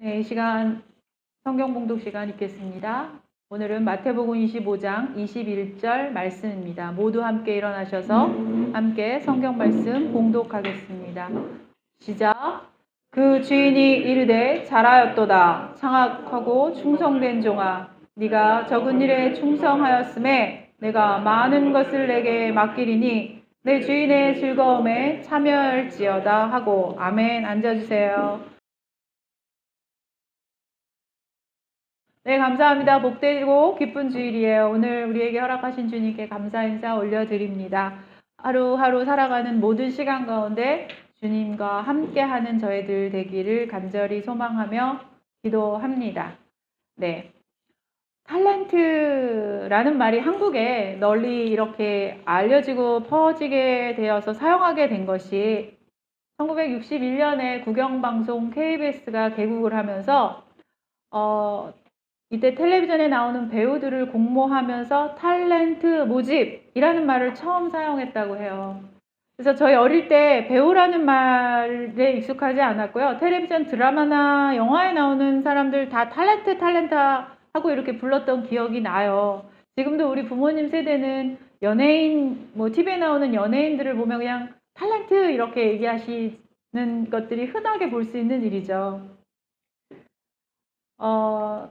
네, 이 시간 성경 봉독 시간 있겠습니다. 오늘은 마태복음 25장 21절 말씀입니다. 모두 함께 일어나셔서 함께 성경 말씀 봉독하겠습니다. 시작. 그 주인이 이르되 잘하였도다. 창악하고 충성된 종아, 네가 적은 일에 충성하였음에 내가 많은 것을 내게 맡기리니 내 주인의 즐거움에 참여할지어다 하고. 아멘. 앉아주세요. 네, 감사합니다. 복되고 기쁜 주일이에요. 오늘 우리에게 허락하신 주님께 감사 인사 올려드립니다. 하루하루 살아가는 모든 시간 가운데 주님과 함께하는 저희들 되기를 간절히 소망하며 기도합니다. 네, 탤런트라는 말이 한국에 널리 이렇게 알려지고 퍼지게 되어서 사용하게 된 것이 1961년에 국영방송 KBS가 개국을 하면서 이때 텔레비전에 나오는 배우들을 공모하면서 탤런트 모집이라는 말을 처음 사용했다고 해요. 그래서 저희 어릴 때 배우라는 말에 익숙하지 않았고요. 텔레비전 드라마나 영화에 나오는 사람들 다 탤런트 하고 이렇게 불렀던 기억이 나요. 지금도 우리 부모님 세대는 연예인, TV에 나오는 연예인들을 보면 그냥 탤런트 이렇게 얘기하시는 것들이 흔하게 볼 수 있는 일이죠.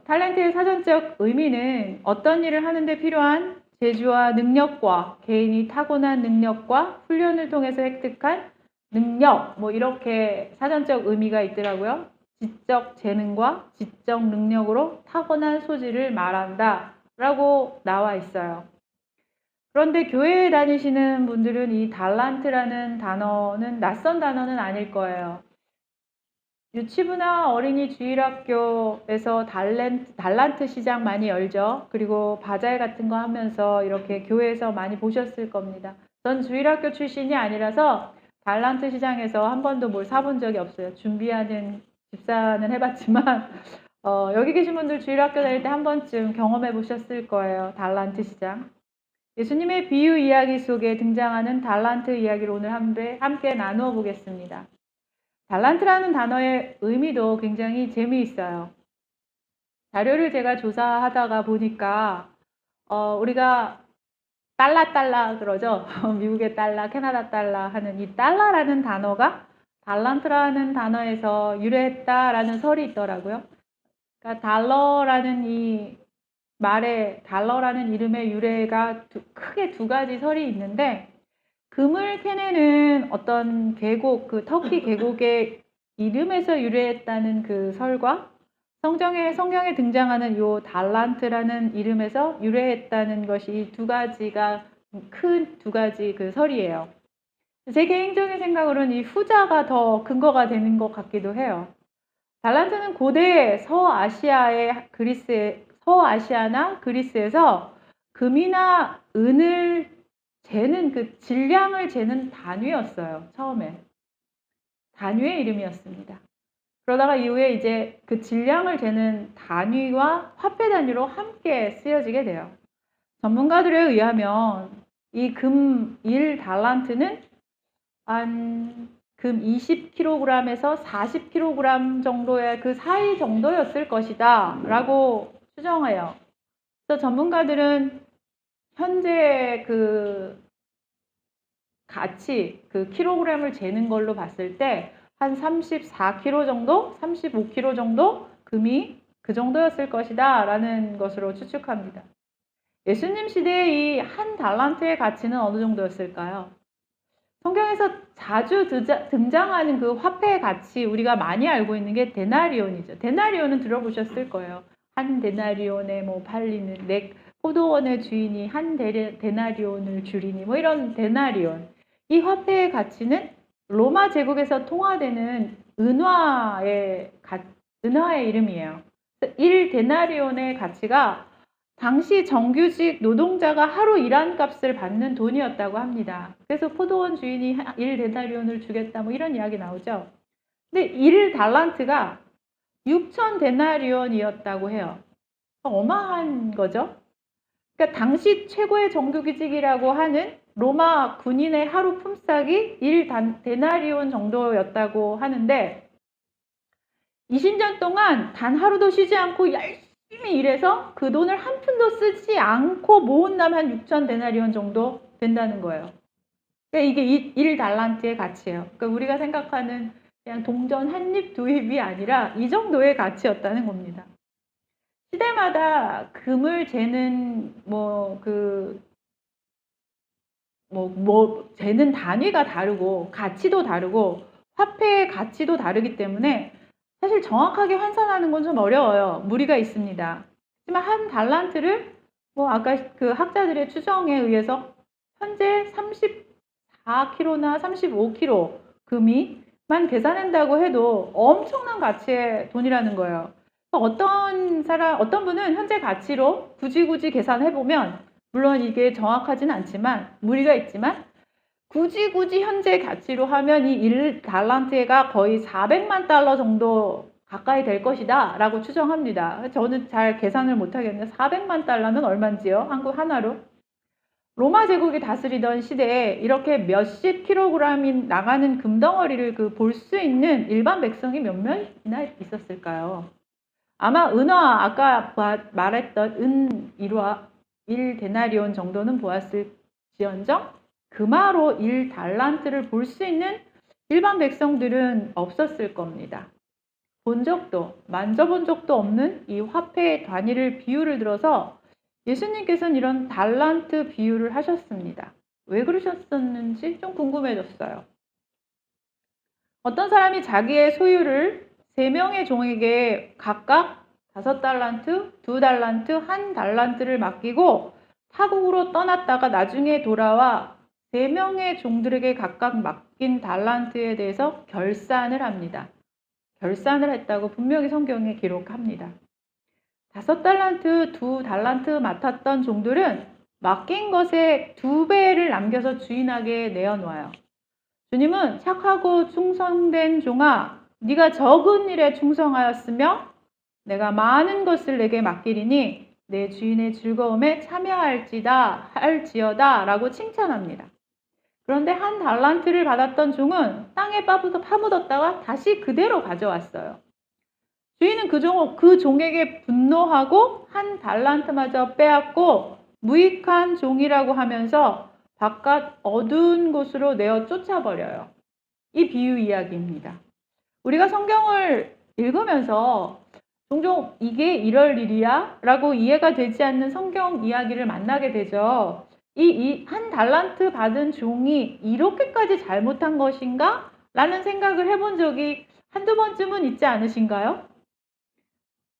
탤런트의 사전적 의미는 어떤 일을 하는데 필요한 재주와 능력과 개인이 타고난 능력과 훈련을 통해서 획득한 능력, 이렇게 사전적 의미가 있더라고요. 지적 재능과 지적 능력으로 타고난 소질을 말한다 라고 나와 있어요. 그런데 교회에 다니시는 분들은 이 달란트라는 단어는 낯선 단어는 아닐 거예요. 유치부나 어린이 주일학교에서 달란트 시장 많이 열죠. 그리고 바잘 같은 거 하면서 이렇게 교회에서 많이 보셨을 겁니다. 전 주일학교 출신이 아니라서 달란트 시장에서 한 번도 뭘 사본 적이 없어요. 준비하는 집사는 해봤지만 여기 계신 분들 주일학교 다닐 때 한 번쯤 경험해 보셨을 거예요. 달란트 시장. 예수님의 비유 이야기 속에 등장하는 달란트 이야기를 오늘 함께 나누어 보겠습니다. 달란트라는 단어의 의미도 굉장히 재미있어요. 자료를 제가 조사하다가 보니까 우리가 달러 그러죠. 미국의 달러, 캐나다 달러 하는 이 달러라는 단어가 달란트라는 단어에서 유래했다라는 설이 있더라고요. 그러니까 달러라는 이 말에 달러라는 이름의 유래가 크게 두 가지 설이 있는데, 금을 캐내는 어떤 계곡, 그 터키 계곡의 이름에서 유래했다는 그 설과 성경에 등장하는 요 달란트라는 이름에서 유래했다는 것이 두 가지가 큰 두 가지 그 설이에요. 제 개인적인 생각으로는 이 후자가 더 근거가 되는 것 같기도 해요. 달란트는 고대 서아시아나 그리스에서 금이나 은을 재는 그 질량을 재는 단위였어요. 처음에 단위의 이름이었습니다. 그러다가 이후에 이제 그 질량을 재는 단위와 화폐 단위로 함께 쓰여지게 돼요. 전문가들에 의하면 이 금 1달란트는 한 금 20kg에서 40kg 정도의 그 사이 정도였을 것이다 라고 추정해요. 그래서 전문가들은 현재 그 가치, 그 킬로그램을 재는 걸로 봤을 때 한 34kg 정도, 35kg 정도 금이 그 정도였을 것이다 라는 것으로 추측합니다. 예수님 시대의 이 한 달란트의 가치는 어느 정도였을까요? 성경에서 자주 등장하는 그 화폐의 가치, 우리가 많이 알고 있는 게 데나리온이죠. 데나리온은 들어보셨을 거예요. 한 데나리온에 팔리는 포도원의 주인이 한 데나리온을 줄이니 이런 데나리온. 이 화폐의 가치는 로마 제국에서 통화되는 은화의 이름이에요. 1데나리온의 가치가 당시 정규직 노동자가 하루 일한 값을 받는 돈이었다고 합니다. 그래서 포도원 주인이 1데나리온을 주겠다 이런 이야기 나오죠. 근데 1달란트가 6,000데나리온이었다고 해요. 어마한 거죠. 그러니까 당시 최고의 정규직이라고 하는 로마 군인의 하루 품삯이 1데나리온 정도였다고 하는데, 20년 동안 단 하루도 쉬지 않고 열심히 일해서 그 돈을 한 푼도 쓰지 않고 모은다면 한 6천 데나리온 정도 된다는 거예요. 그러니까 이게 1달란트의 가치예요. 그러니까 우리가 생각하는 그냥 동전 한 입, 두 입이 아니라 이 정도의 가치였다는 겁니다. 시대마다 금을 재는 재는 단위가 다르고 가치도 다르고 화폐의 가치도 다르기 때문에 사실 정확하게 환산하는 건 좀 어려워요. 무리가 있습니다. 하지만 한 달란트를 아까 그 학자들의 추정에 의해서 현재 34kg나 35kg 금이만 계산한다고 해도 엄청난 가치의 돈이라는 거예요. 어떤 분은 현재 가치로 굳이 계산해보면 물론 이게 정확하진 않지만 무리가 있지만 굳이 현재 가치로 하면 이 1달란트가 거의 400만 달러 정도 가까이 될 것이다 라고 추정합니다. 저는 잘 계산을 못하겠는데 400만 달러는 얼마인지요? 한국 하나로? 로마 제국이 다스리던 시대에 이렇게 몇십 킬로그램이 나가는 금덩어리를 볼 수 있는 일반 백성이 몇 명이나 있었을까요? 아마 은화, 아까 말했던 은 1데나리온 정도는 보았을지언정 금화로 1달란트를 볼 수 있는 일반 백성들은 없었을 겁니다. 본 적도, 만져본 적도 없는 이 화폐의 단위를 비유를 들어서 예수님께서는 이런 달란트 비유를 하셨습니다. 왜 그러셨었는지 좀 궁금해졌어요. 어떤 사람이 자기의 소유를 3명의 종에게 각각 5달란트, 2달란트, 1달란트를 맡기고 타국으로 떠났다가 나중에 돌아와 3명의 종들에게 각각 맡긴 달란트에 대해서 결산을 합니다. 결산을 했다고 분명히 성경에 기록합니다. 5달란트, 2달란트 맡았던 종들은 맡긴 것의 2배를 남겨서 주인에게 내어놓아요. 주님은 착하고 충성된 종아, 네가 적은 일에 충성하였으며 내가 많은 것을 내게 맡기리니 내 주인의 즐거움에 참여할지어다 라고 칭찬합니다. 그런데 1달란트를 받았던 종은 땅에 파묻었다가 다시 그대로 가져왔어요. 주인은 그 종에게 분노하고 1달란트마저 빼앗고 무익한 종이라고 하면서 바깥 어두운 곳으로 내어 쫓아버려요. 이 비유 이야기입니다. 우리가 성경을 읽으면서 종종 이게 이럴 일이야? 라고 이해가 되지 않는 성경 이야기를 만나게 되죠. 이 1달란트 받은 종이 이렇게까지 잘못한 것인가? 라는 생각을 해본 적이 한두 번쯤은 있지 않으신가요?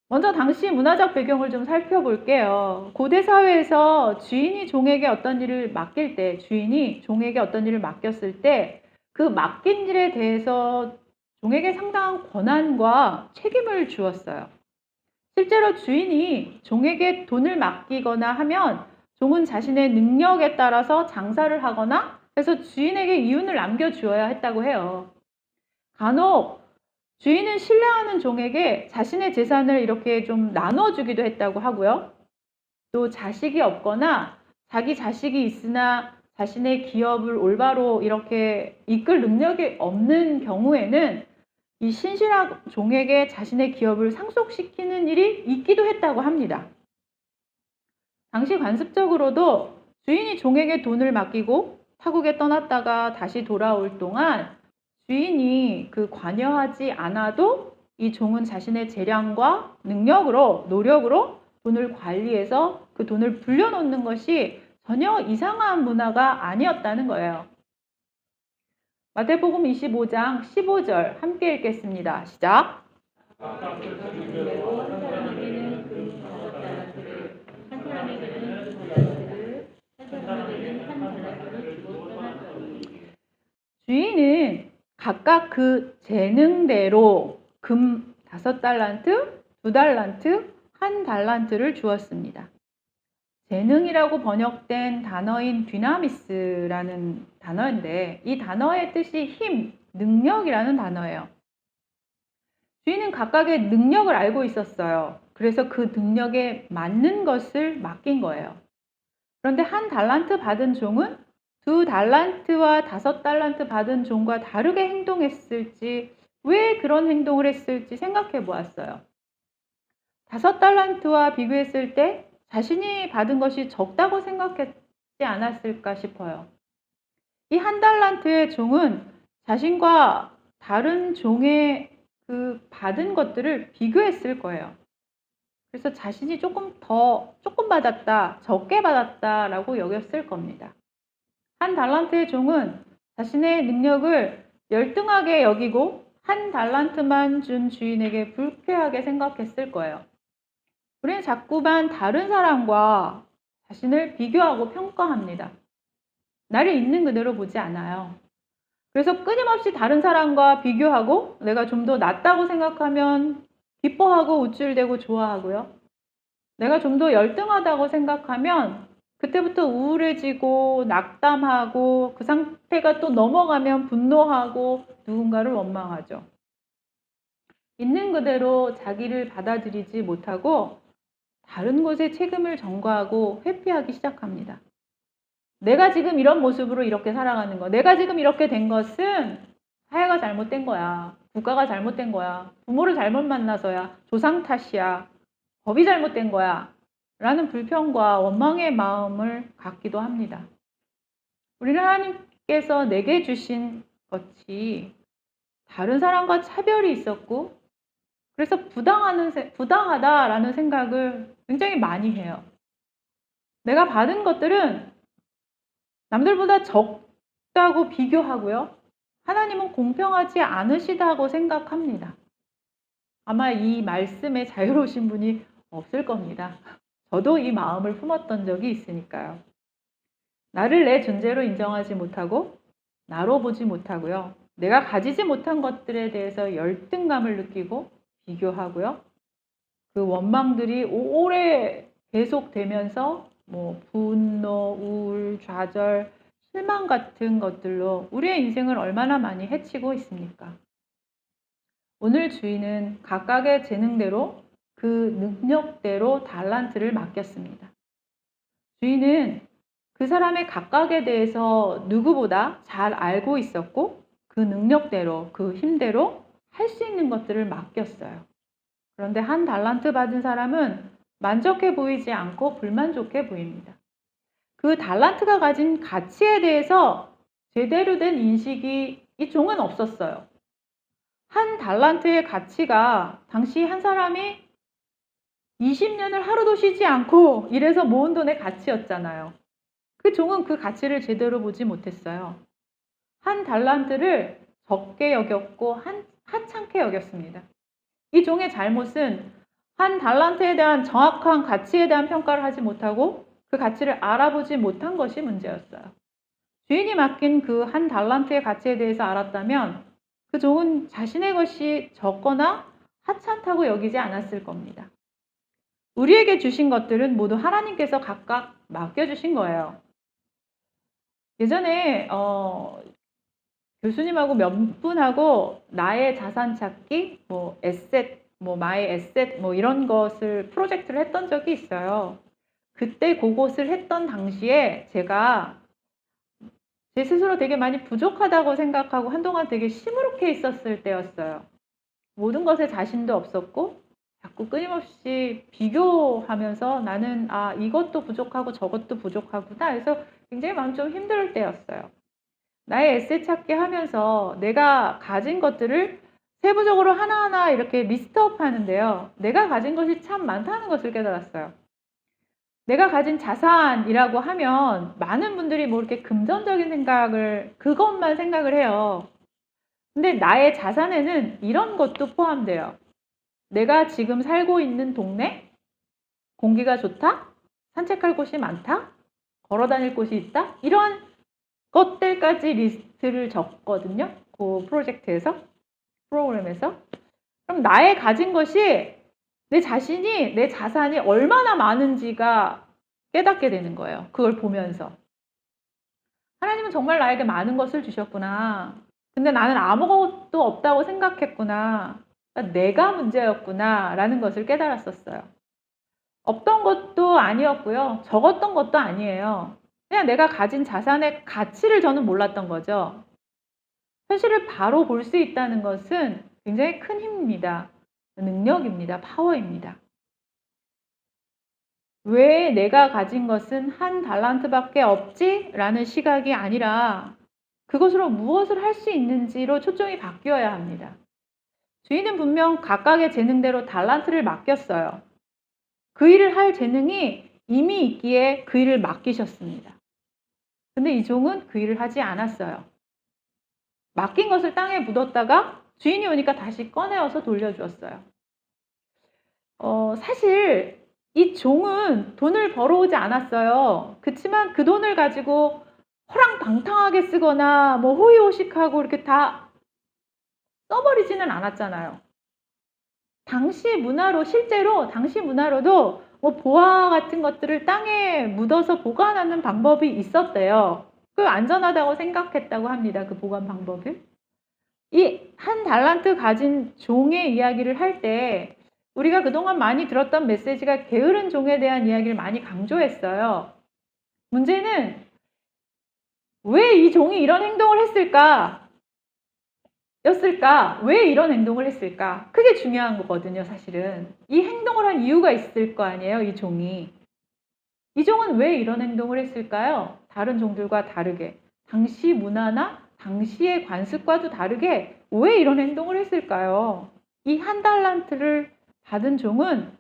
먼저 당시 문화적 배경을 좀 살펴볼게요. 고대 사회에서 주인이 종에게 어떤 일을 맡길 때, 주인이 종에게 어떤 일을 맡겼을 때 그 맡긴 일에 대해서 종에게 상당한 권한과 책임을 주었어요. 실제로 주인이 종에게 돈을 맡기거나 하면 종은 자신의 능력에 따라서 장사를 하거나 해서 주인에게 이윤을 남겨주어야 했다고 해요. 간혹 주인은 신뢰하는 종에게 자신의 재산을 이렇게 좀 나눠주기도 했다고 하고요. 또 자식이 없거나 자기 자식이 있으나 자신의 기업을 올바로 이렇게 이끌 능력이 없는 경우에는 이 신실한 종에게 자신의 기업을 상속시키는 일이 있기도 했다고 합니다. 당시 관습적으로도 주인이 종에게 돈을 맡기고 타국에 떠났다가 다시 돌아올 동안 주인이 관여하지 않아도 이 종은 자신의 재량과 노력으로 돈을 관리해서 그 돈을 불려놓는 것이 전혀 이상한 문화가 아니었다는 거예요. 마태복음 25장 15절 함께 읽겠습니다. 시작! 주인은 각각 그 재능대로 금 5달란트, 2달란트, 1달란트를 주었습니다. 재능이라고 번역된 단어인 디나미스라는 단어인데 이 단어의 뜻이 힘, 능력이라는 단어예요. 주인은 각각의 능력을 알고 있었어요. 그래서 그 능력에 맞는 것을 맡긴 거예요. 그런데 1달란트 받은 종은 2달란트와 5달란트 받은 종과 다르게 행동했을지 왜 그런 행동을 했을지 생각해 보았어요. 5달란트와 비교했을 때 자신이 받은 것이 적다고 생각했지 않았을까 싶어요. 이 1달란트의 종은 자신과 다른 종의 그 받은 것들을 비교했을 거예요. 그래서 자신이 조금 받았다, 적게 받았다라고 여겼을 겁니다. 1달란트의 종은 자신의 능력을 열등하게 여기고 1달란트만 준 주인에게 불쾌하게 생각했을 거예요. 우리는 자꾸만 다른 사람과 자신을 비교하고 평가합니다. 나를 있는 그대로 보지 않아요. 그래서 끊임없이 다른 사람과 비교하고 내가 좀 더 낫다고 생각하면 기뻐하고 우쭐대고 좋아하고요. 내가 좀 더 열등하다고 생각하면 그때부터 우울해지고 낙담하고 그 상태가 또 넘어가면 분노하고 누군가를 원망하죠. 있는 그대로 자기를 받아들이지 못하고 다른 곳에 책임을 전가하고 회피하기 시작합니다. 내가 지금 이런 모습으로 이렇게 살아가는 거, 내가 지금 이렇게 된 것은 사회가 잘못된 거야. 국가가 잘못된 거야. 부모를 잘못 만나서야. 조상 탓이야. 법이 잘못된 거야. 라는 불평과 원망의 마음을 갖기도 합니다. 우리는 하나님께서 내게 주신 것이 다른 사람과 차별이 있었고 그래서 부당하다라는 생각을 굉장히 많이 해요. 내가 받은 것들은 남들보다 적다고 비교하고요. 하나님은 공평하지 않으시다고 생각합니다. 아마 이 말씀에 자유로우신 분이 없을 겁니다. 저도 이 마음을 품었던 적이 있으니까요. 나를 내 존재로 인정하지 못하고 나로 보지 못하고요. 내가 가지지 못한 것들에 대해서 열등감을 느끼고 비교하고요. 그 원망들이 오래 계속되면서 분노, 우울, 좌절, 실망 같은 것들로 우리의 인생을 얼마나 많이 해치고 있습니까? 오늘 주인은 각각의 재능대로 그 능력대로 달란트를 맡겼습니다. 주인은 그 사람의 각각에 대해서 누구보다 잘 알고 있었고 그 능력대로, 그 힘대로 할 수 있는 것들을 맡겼어요. 그런데 1달란트 받은 사람은 만족해 보이지 않고 불만족해 보입니다. 그 달란트가 가진 가치에 대해서 제대로 된 인식이 이 종은 없었어요. 1달란트의 가치가 당시 한 사람이 20년을 하루도 쉬지 않고 일해서 모은 돈의 가치였잖아요. 그 종은 그 가치를 제대로 보지 못했어요. 1달란트를 적게 여겼고 하찮게 여겼습니다. 이 종의 잘못은 1달란트에 대한 정확한 가치에 대한 평가를 하지 못하고 그 가치를 알아보지 못한 것이 문제였어요. 주인이 맡긴 그 1달란트의 가치에 대해서 알았다면 그 종은 자신의 것이 적거나 하찮다고 여기지 않았을 겁니다. 우리에게 주신 것들은 모두 하나님께서 각각 맡겨주신 거예요. 예전에 교수님하고 몇 분하고 나의 자산 찾기, 에셋, 마이 에셋, 이런 것을 프로젝트를 했던 적이 있어요. 그때 그것을 했던 당시에 제가 제 스스로 되게 많이 부족하다고 생각하고 한동안 되게 시무룩해 있었을 때였어요. 모든 것에 자신도 없었고 자꾸 끊임없이 비교하면서 나는 이것도 부족하고 저것도 부족하구나 해서 굉장히 마음 좀 힘들 때였어요. 나의 에셋 찾기 하면서 내가 가진 것들을 세부적으로 하나하나 이렇게 리스트업 하는데요. 내가 가진 것이 참 많다는 것을 깨달았어요. 내가 가진 자산이라고 하면 많은 분들이 이렇게 금전적인 그것만 생각을 해요. 근데 나의 자산에는 이런 것도 포함돼요. 내가 지금 살고 있는 동네, 공기가 좋다, 산책할 곳이 많다, 걸어 다닐 곳이 있다, 이런 것들까지 리스트를 적거든요. 그 프로그램에서. 그럼 나의 가진 것이 내 자산이 얼마나 많은지가 깨닫게 되는 거예요. 그걸 보면서. 하나님은 정말 나에게 많은 것을 주셨구나. 근데 나는 아무것도 없다고 생각했구나. 내가 문제였구나. 라는 것을 깨달았었어요. 없던 것도 아니었고요. 적었던 것도 아니에요. 그냥 내가 가진 자산의 가치를 저는 몰랐던 거죠. 현실을 바로 볼 수 있다는 것은 굉장히 큰 힘입니다. 능력입니다. 파워입니다. 왜 내가 가진 것은 한 달란트밖에 없지? 라는 시각이 아니라 그것으로 무엇을 할 수 있는지로 초점이 바뀌어야 합니다. 주인은 분명 각각의 재능대로 달란트를 맡겼어요. 그 일을 할 재능이 이미 있기에 그 일을 맡기셨습니다. 근데 이 종은 그 일을 하지 않았어요. 맡긴 것을 땅에 묻었다가 주인이 오니까 다시 꺼내어서 돌려주었어요. 사실 이 종은 돈을 벌어오지 않았어요. 그렇지만 그 돈을 가지고 호랑방탕하게 쓰거나 뭐 호의호식하고 이렇게 다 써버리지는 않았잖아요. 실제로 당시 문화로도 뭐 보화 같은 것들을 땅에 묻어서 보관하는 방법이 있었대요. 그 안전하다고 생각했다고 합니다. 그 보관 방법을. 이 한 달란트 가진 종의 이야기를 할 때 우리가 그동안 많이 들었던 메시지가 게으른 종에 대한 이야기를 많이 강조했어요. 문제는 왜 이 종이 이런 행동을 했을까? 왜 이런 행동을 했을까? 그게 중요한 거거든요, 사실은. 이 행동을 한 이유가 있을 거 아니에요, 이 종이. 이 종은 왜 이런 행동을 했을까요? 다른 종들과 다르게. 당시 문화나 당시의 관습과도 다르게 왜 이런 행동을 했을까요? 이 한 달란트를 받은 종은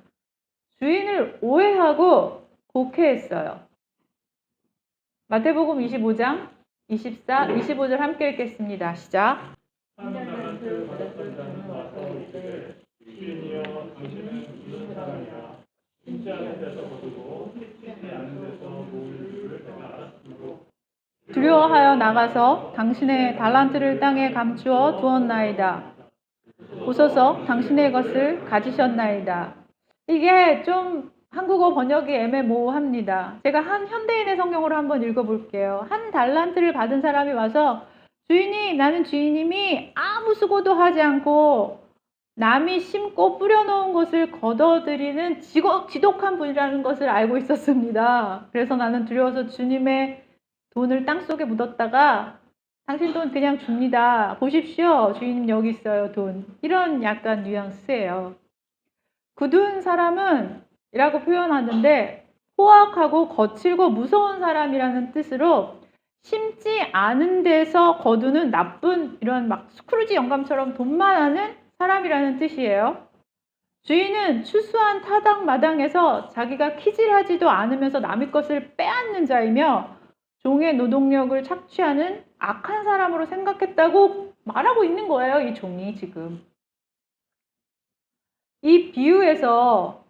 주인을 오해하고 곡해했어요. 마태복음 25장 24, 25절 함께 읽겠습니다. 시작. 한 달란트 받았던 자는 와서 이르되 주인이여 당신은 무슨 사람이야 심지 않은 데서 거두고 심지 않은 데서 놓을 줄을 내가 알았으므로 두려워하여 나가서 당신의 달란트를 땅에 감추어 두었나이다. 오소서 당신의 것을 가지셨나이다. 이게 좀 한국어 번역이 애매모호합니다. 제가 한 현대인의 성경으로 한번 읽어볼게요. 한 달란트를 받은 사람이 와서 주인이, 나는 주인님이 아무 수고도 하지 않고 남이 심고 뿌려놓은 것을 걷어들이는 지독한 분이라는 것을 알고 있었습니다. 그래서 나는 두려워서 주님의 돈을 땅속에 묻었다가 당신 돈 그냥 줍니다. 보십시오. 주인님 여기 있어요. 돈. 이런 약간 뉘앙스예요. 굳은 사람은 이라고 표현하는데 포악하고 거칠고 무서운 사람이라는 뜻으로 심지 않은 데서 거두는 나쁜 이런 막 스크루지 영감처럼 돈만 하는 사람이라는 뜻이에요. 주인은 추수한 타당마당에서 자기가 키질하지도 않으면서 남의 것을 빼앗는 자이며 종의 노동력을 착취하는 악한 사람으로 생각했다고 말하고 있는 거예요. 이 종이 지금. 이 비유에서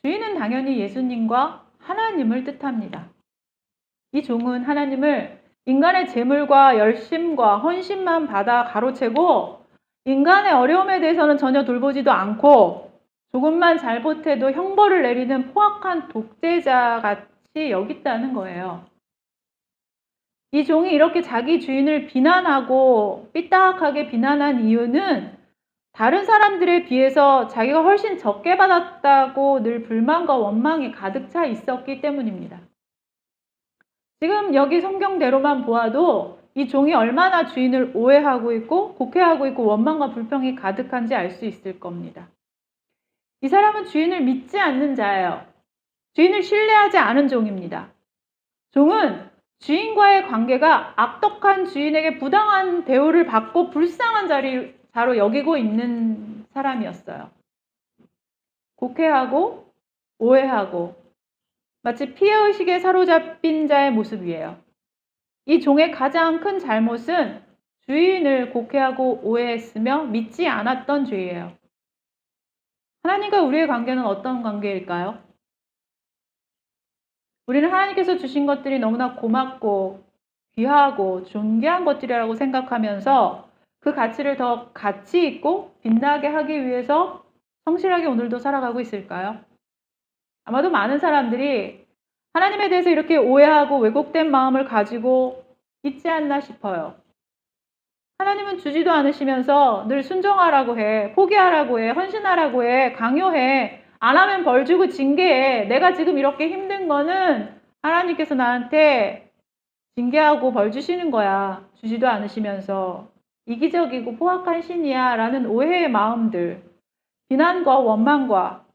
주인은 당연히 예수님과 하나님을 뜻합니다. 이 종은 하나님을 인간의 재물과 열심과 헌신만 받아 가로채고 인간의 어려움에 대해서는 전혀 돌보지도 않고 조금만 잘못해도 형벌을 내리는 포악한 독재자 같이 여겼다는 거예요. 이 종이 이렇게 자기 주인을 비난하고 삐딱하게 비난한 이유는 다른 사람들에 비해서 자기가 훨씬 적게 받았다고 늘 불만과 원망이 가득 차 있었기 때문입니다. 지금 여기 성경대로만 보아도 이 종이 얼마나 주인을 오해하고 있고 곡해하고 있고 원망과 불평이 가득한지 알 수 있을 겁니다. 이 사람은 주인을 믿지 않는 자예요. 주인을 신뢰하지 않은 종입니다. 종은 주인과의 관계가 악독한 주인에게 부당한 대우를 받고 불쌍한 자로 여기고 있는 사람이었어요. 곡해하고 오해하고 마치 피해의식에 사로잡힌 자의 모습이에요. 이 종의 가장 큰 잘못은 주인을 곡해하고 오해했으며 믿지 않았던 죄예요. 하나님과 우리의 관계는 어떤 관계일까요? 우리는 하나님께서 주신 것들이 너무나 고맙고 귀하고 존귀한 것들이라고 생각하면서 그 가치를 더 가치 있고 빛나게 하기 위해서 성실하게 오늘도 살아가고 있을까요? 아마도 많은 사람들이 하나님에 대해서 이렇게 오해하고 왜곡된 마음을 가지고 있지 않나 싶어요. 하나님은 주지도 않으시면서 늘 순종하라고 해, 포기하라고 해, 헌신하라고 해, 강요해, 안 하면 벌 주고 징계해. 내가 지금 이렇게 힘든 거는 하나님께서 나한테 징계하고 벌 주시는 거야. 주지도 않으시면서. 이기적이고 포악한 신이야 라는 오해의 마음들, 비난과 원망과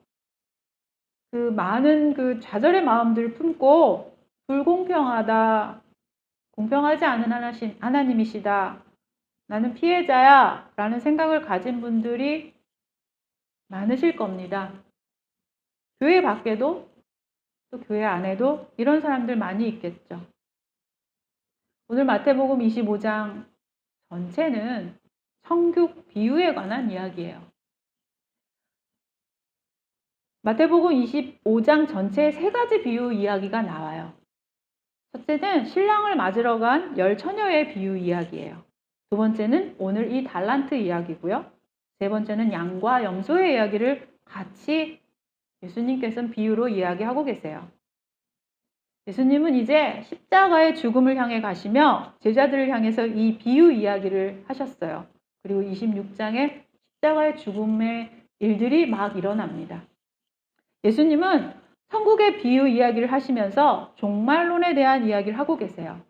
그 많은 그 좌절의 마음들을 품고 불공평하다, 공평하지 않은 하나님이시다, 나는 피해자야 라는 생각을 가진 분들이 많으실 겁니다. 교회 밖에도 또 교회 안에도 이런 사람들 많이 있겠죠. 오늘 마태복음 25장 전체는 천국 비유에 관한 이야기예요. 마태복음 25장 전체에 세 가지 비유 이야기가 나와요. 첫째는 신랑을 맞으러 간 열 처녀의 비유 이야기예요. 두 번째는 오늘 이 달란트 이야기고요. 세 번째는 양과 염소의 이야기를 같이 예수님께서는 비유로 이야기하고 계세요. 예수님은 이제 십자가의 죽음을 향해 가시며 제자들을 향해서 이 비유 이야기를 하셨어요. 그리고 26장에 십자가의 죽음의 일들이 막 일어납니다. 예수님은 천국의 비유 이야기를 하시면서 종말론에 대한 이야기를 하고 계세요.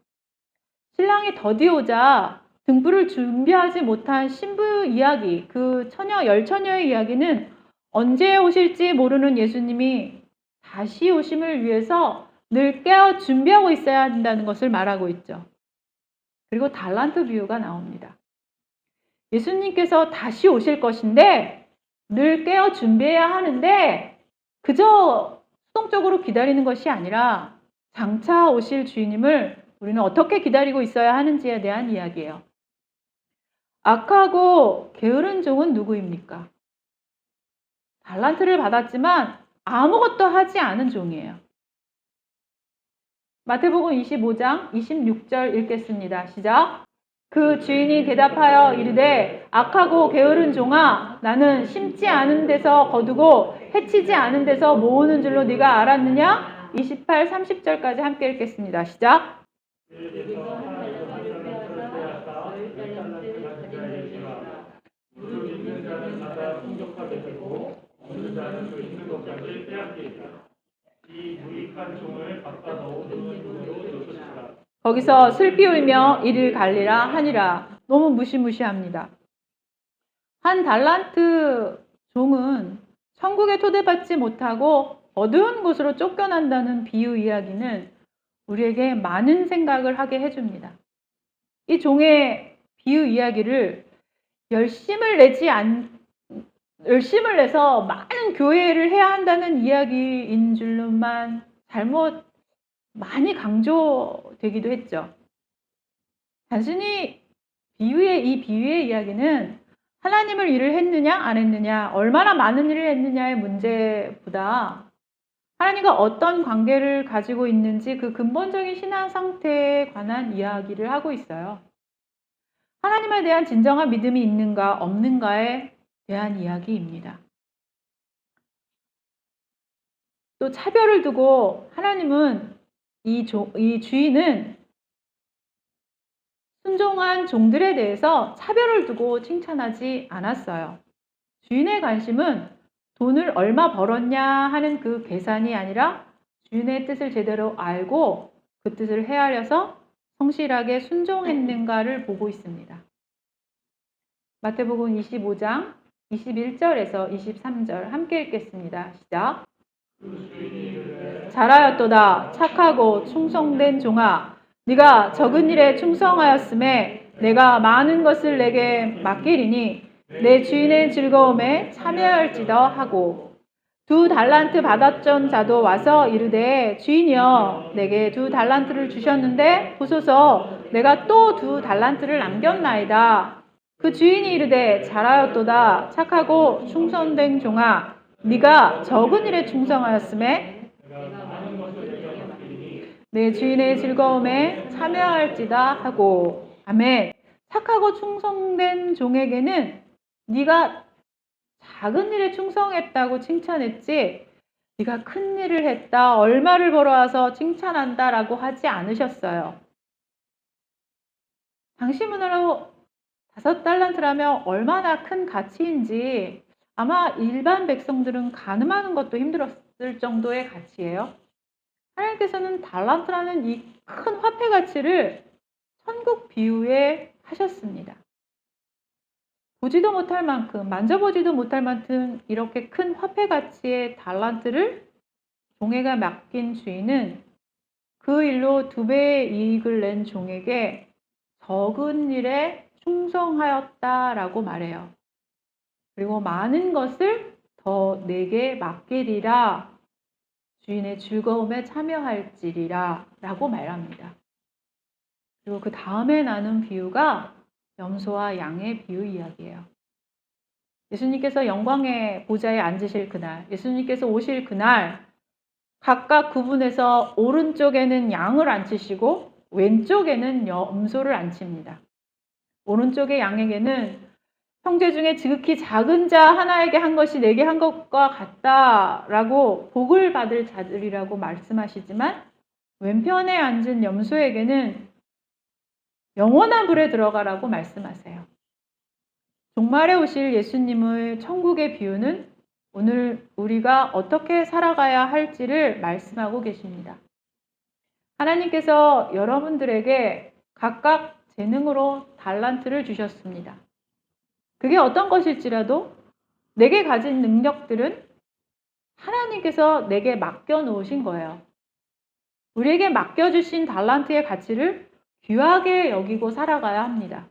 신랑이 더디오자 등불을 준비하지 못한 신부 이야기, 그 열 처녀의 이야기는 언제 오실지 모르는 예수님이 다시 오심을 위해서 늘 깨어 준비하고 있어야 한다는 것을 말하고 있죠. 그리고 달란트 비유가 나옵니다. 예수님께서 다시 오실 것인데 늘 깨어 준비해야 하는데 그저 수동적으로 기다리는 것이 아니라 장차 오실 주인님을 우리는 어떻게 기다리고 있어야 하는지에 대한 이야기예요. 악하고 게으른 종은 누구입니까? 달란트를 받았지만 아무것도 하지 않은 종이에요. 마태복음 25장 26절 읽겠습니다. 시작. 그 주인이 대답하여 이르되 악하고 게으른 종아, 나는 심지 않은 데서 거두고 해치지 않은 데서 모으는 줄로 네가 알았느냐? 28, 30절까지 함께 읽겠습니다. 시작. 이 무익한 종을 갖다 넣어두는 종으로 놓쳤으라. 거기서 슬피 울며 이를 갈리라 하니라. 너무 무시무시합니다. 한 달란트 종은 천국에 초대받지 못하고 어두운 곳으로 쫓겨난다는 비유 이야기는 우리에게 많은 생각을 하게 해줍니다. 이 종의 비유 이야기를 열심을 내서 많은 교회를 해야 한다는 이야기인 줄로만 잘못 많이 강조되기도 했죠. 단순히 이 비유의 이야기는 하나님을 일을 했느냐 안 했느냐, 얼마나 많은 일을 했느냐의 문제보다 하나님과 어떤 관계를 가지고 있는지 그 근본적인 신앙 상태에 관한 이야기를 하고 있어요. 하나님에 대한 진정한 믿음이 있는가 없는가에 대한 이야기입니다. 또 차별을 두고 하나님은 이 주인은 순종한 종들에 대해서 차별을 두고 칭찬하지 않았어요. 주인의 관심은 돈을 얼마 벌었냐 하는 그 계산이 아니라 주인의 뜻을 제대로 알고 그 뜻을 헤아려서 성실하게 순종했는가를 보고 있습니다. 마태복음 25장 21절에서 23절 함께 읽겠습니다. 시작. 잘하였도다 착하고 충성된 종아, 네가 적은 일에 충성하였음에 내가 많은 것을 내게 맡기리니 내 주인의 즐거움에 참여할지더 하고, 2 달란트 받았던 자도 와서 이르되 주인이여 내게 2 달란트를 주셨는데 보소서 내가 또 2 달란트를 남겼나이다. 그 주인이 이르되 잘하였도다 착하고 충성된 종아, 네가 적은 일에 충성하였음에 내 주인의 즐거움에 참여할지다 하고. 아멘. 착하고 충성된 종에게는 네가 작은 일에 충성했다고 칭찬했지, 네가 큰 일을 했다, 얼마를 벌어와서 칭찬한다라고 하지 않으셨어요. 당신문으로 5 달란트라면 얼마나 큰 가치인지 아마 일반 백성들은 가늠하는 것도 힘들었을 정도의 가치예요. 하나님께서는 달란트라는 이 큰 화폐 가치를 천국 비유에 하셨습니다. 보지도 못할 만큼, 만져보지도 못할 만큼 이렇게 큰 화폐 가치의 달란트를 종에게 맡긴 주인은 그 일로 2배의 이익을 낸 종에게 적은 일에 충성하였다라고 말해요. 그리고 많은 것을 더 내게 맡기리라, 주인의 즐거움에 참여할지리라 라고 말합니다. 그리고 그 다음에 나눈 비유가 염소와 양의 비유 이야기예요. 예수님께서 영광의 보좌에 앉으실 그날, 예수님께서 오실 그날 각각 구분해서 오른쪽에는 양을 앉히시고 왼쪽에는 염소를 앉힙니다. 오른쪽의 양에게는 형제 중에 지극히 작은 자 하나에게 한 것이 내게 한 것과 같다라고 복을 받을 자들이라고 말씀하시지만, 왼편에 앉은 염소에게는 영원한 불에 들어가라고 말씀하세요. 종말에 오실 예수님의 천국의 비유는 오늘 우리가 어떻게 살아가야 할지를 말씀하고 계십니다. 하나님께서 여러분들에게 각각 재능으로 달란트를 주셨습니다. 그게 어떤 것일지라도 내게 가진 능력들은 하나님께서 내게 맡겨놓으신 거예요. 우리에게 맡겨주신 달란트의 가치를 귀하게 여기고 살아가야 합니다.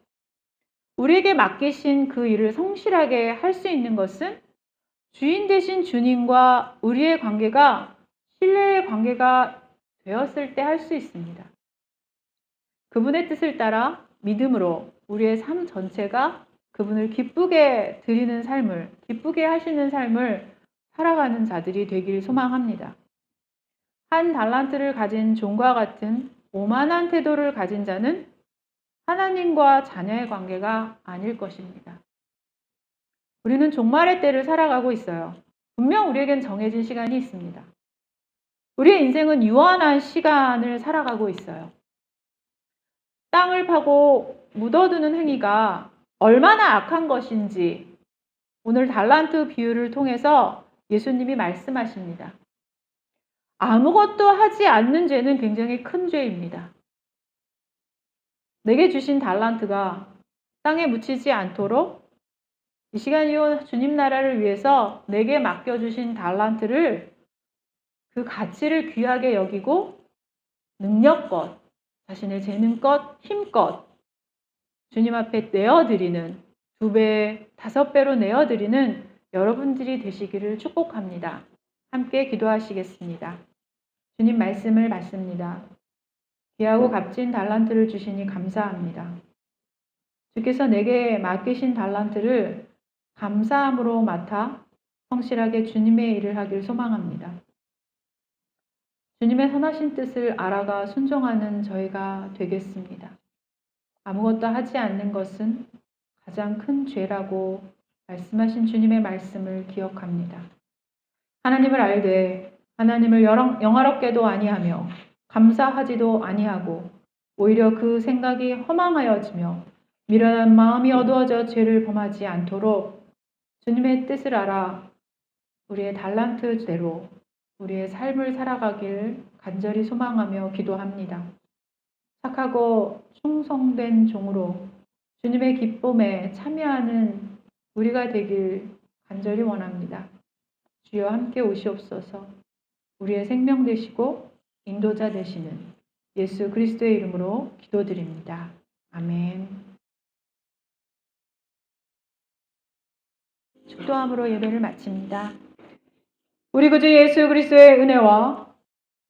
우리에게 맡기신 그 일을 성실하게 할 수 있는 것은 주인 되신 주님과 우리의 관계가 신뢰의 관계가 되었을 때 할 수 있습니다. 그분의 뜻을 따라 믿음으로 우리의 삶 전체가 그분을 기쁘게 드리는 삶을, 기쁘게 하시는 삶을 살아가는 자들이 되길 소망합니다. 한 달란트를 가진 종과 같은 오만한 태도를 가진 자는 하나님과 자녀의 관계가 아닐 것입니다. 우리는 종말의 때를 살아가고 있어요. 분명 우리에겐 정해진 시간이 있습니다. 우리의 인생은 유한한 시간을 살아가고 있어요. 땅을 파고 묻어두는 행위가 얼마나 악한 것인지 오늘 달란트 비유를 통해서 예수님이 말씀하십니다. 아무것도 하지 않는 죄는 굉장히 큰 죄입니다. 내게 주신 달란트가 땅에 묻히지 않도록 이 시간 이후 주님 나라를 위해서 내게 맡겨주신 달란트를, 그 가치를 귀하게 여기고 능력껏, 자신의 재능껏, 힘껏 주님 앞에 내어드리는, 2배, 5배로 내어드리는 여러분들이 되시기를 축복합니다. 함께 기도하시겠습니다. 주님 말씀을 받습니다. 귀하고 값진 달란트를 주시니 감사합니다. 주께서 내게 맡기신 달란트를 감사함으로 맡아 성실하게 주님의 일을 하길 소망합니다. 주님의 선하신 뜻을 알아가 순종하는 저희가 되겠습니다. 아무것도 하지 않는 것은 가장 큰 죄라고 말씀하신 주님의 말씀을 기억합니다. 하나님을 알되 하나님을 영화롭게도 아니하며 감사하지도 아니하고 오히려 그 생각이 허망하여지며 미련한 마음이 어두워져 죄를 범하지 않도록 주님의 뜻을 알아 우리의 달란트대로 우리의 삶을 살아가길 간절히 소망하며 기도합니다. 착하고 충성된 종으로 주님의 기쁨에 참여하는 우리가 되길 간절히 원합니다. 주여 함께 오시옵소서. 우리의 생명 되시고 인도자 되시는 예수 그리스도의 이름으로 기도드립니다. 아멘. 축도함으로 예배를 마칩니다. 우리 구주 예수 그리스도의 은혜와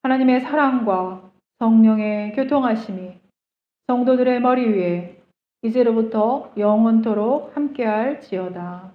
하나님의 사랑과 성령의 교통하심이 성도들의 머리 위에 이제로부터 영원토록 함께할지어다.